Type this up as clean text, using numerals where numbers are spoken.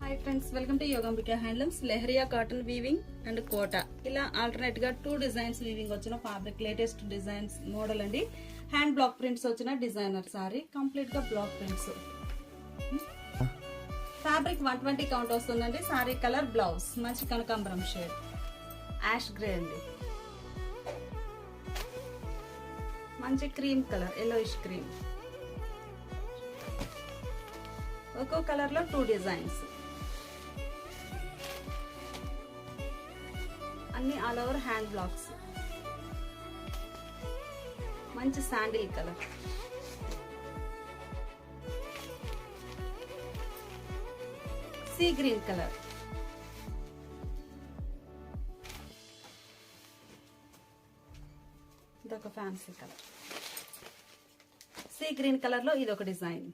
Hi friends, welcome to Yogambika handlooms. Lehariya cotton weaving and Kota, ఇలా alternate గా 2 designs weaving వచ్చిన fabric, latest designs model అండి. Hand block prints వచ్చిన designer sari, complete గా block prints. Fabric 120 count వస్తుందండి. Sari colour blouse మంచి కనకాంబరం షేడ్, యాష్ గ్రే అండి. మంచి క్రీమ్ కలర్, ఎల్లోయిష్ క్రీమ్. ఒక్కో కలర్ లో 2 డిజైన్స్, అన్ని ఆల్ ఓవర్ హ్యాండ్ బ్లాక్స్. మంచి sandal colour, sea green colour, ఇదొక fancy colour. Sea green colour లో ఇదొక డిజైన్.